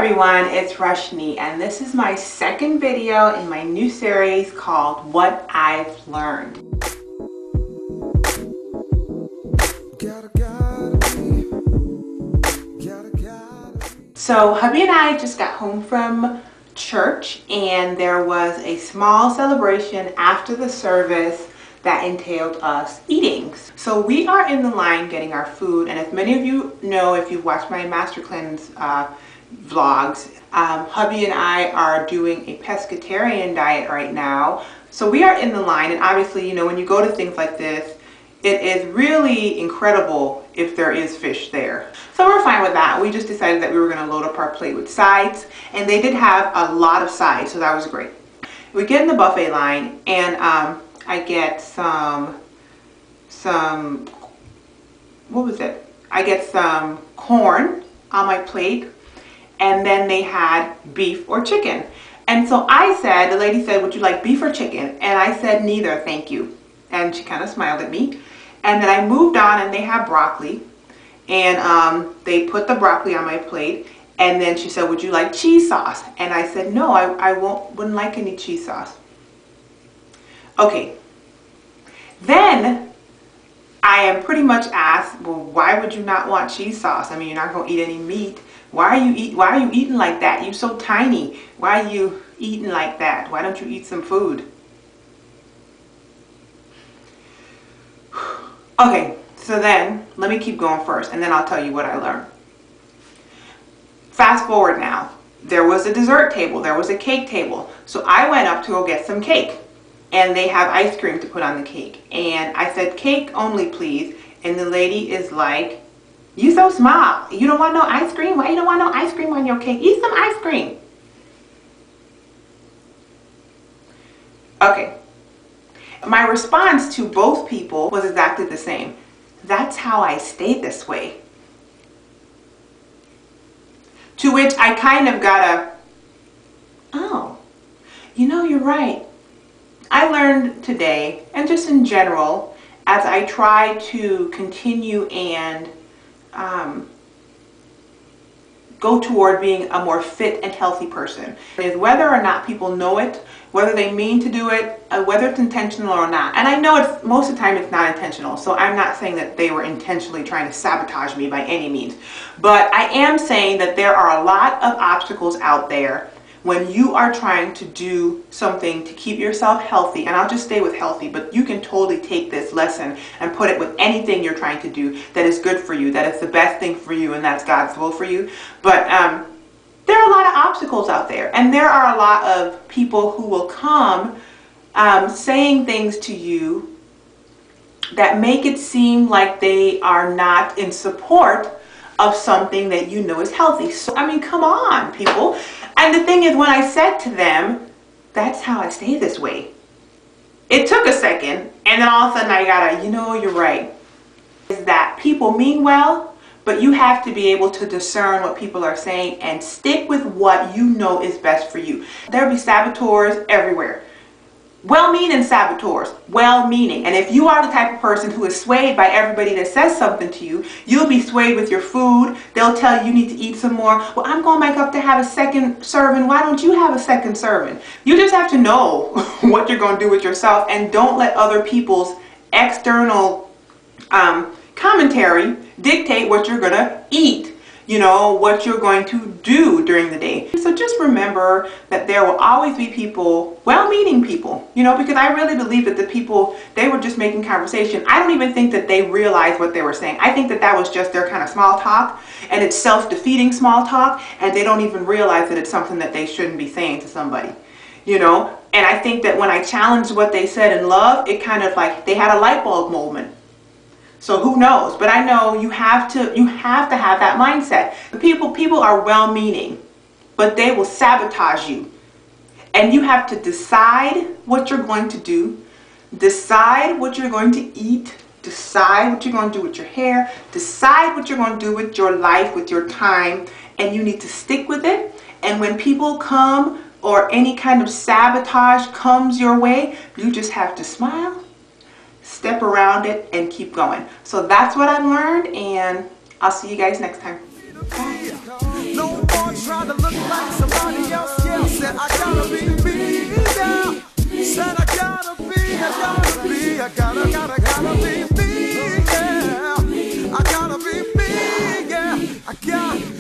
everyone, it's Rashni, and this is my second video in my new series called What I've Learned. So hubby and I just got home from church, and there was a small celebration after the service that entailed us eating. So we are in the line getting our food, and as many of you know, if you've watched my Master Cleanse vlogs, hubby and I are doing a pescatarian diet right now. So we are in the line, and obviously, you know, when you go to things like this, it is really incredible if there is fish there. So we're fine with that. We just decided that we were going to load up our plate with sides, and they did have a lot of sides, so that was great. We get in the buffet line, and I get some what was it? I get some corn on my plate, and then they had beef or chicken. And so I said, the lady said, would you like beef or chicken? And I said, neither, thank you. And she kind of smiled at me. And then I moved on, and they had broccoli, and they put the broccoli on my plate. And then she said, would you like cheese sauce? And I said, no, I wouldn't like any cheese sauce. Okay. Then I am pretty much asked, well, why would you not want cheese sauce? I mean, you're not going to eat any meat. Why are you eating like that? You're so tiny. Why are you eating like that? Why don't you eat some food? Okay, so then let me keep going first, and then I'll tell you what I learned. Fast forward now. There was a dessert table. There was a cake table. So I went up to go get some cake. And they have ice cream to put on the cake. And I said, cake only, please. And the lady is like, you so small. You don't want no ice cream? Why you don't want no ice cream on your cake? Eat some ice cream. Okay. My response to both people was exactly the same. That's how I stayed this way. To which I kind of got a, oh, you know, you're right. I learned today, and just in general, as I try to continue and go toward being a more fit and healthy person, is whether or not people know it, whether they mean to do it, whether it's intentional or not. And I know it's most of the time it's not intentional, so I'm not saying that they were intentionally trying to sabotage me by any means. But I am saying that there are a lot of obstacles out there when you are trying to do something to keep yourself healthy. And I'll just stay with healthy, but you can totally take this lesson and put it with anything you're trying to do that is good for you, that is the best thing for you, and that's God's will for you. But there are a lot of obstacles out there, and there are a lot of people who will come saying things to you that make it seem like they are not in support of something that you know is healthy. So, I mean, come on, people. And the thing is, when I said to them, that's how I stay this way, it took a second, and then all of a sudden I got a, you know, you're right. Is that people mean well, but you have to be able to discern what people are saying and stick with what you know is best for you. There'll be saboteurs everywhere. Well-meaning saboteurs, well-meaning. And if you are the type of person who is swayed by everybody that says something to you, you'll be swayed with your food. They'll tell you you need to eat some more. Well, I'm going back up to have a second serving. Why don't you have a second serving? You just have to know what you're going to do with yourself, and don't let other people's external commentary dictate what you're going to eat. You know, what you're going to do during the day. So just remember that there will always be people, well-meaning people, you know, because I really believe that the people, they were just making conversation. I don't even think that they realized what they were saying. I think that that was just their kind of small talk, and it's self-defeating small talk, and they don't even realize that it's something that they shouldn't be saying to somebody, you know. And I think that when I challenged what they said in love, it kind of like, they had a light bulb moment. So who knows? But I know you have to have that mindset. People are well-meaning, but they will sabotage you. And you have to decide what you're going to do, decide what you're going to eat, decide what you're going to do with your hair, decide what you're going to do with your life, with your time, and you need to stick with it. And when people come or any kind of sabotage comes your way, you just have to smile, step around it, and keep going. So that's what I've learned, and I'll see you guys next time. Bye. gotta be me, yeah. I gotta be me, yeah. I got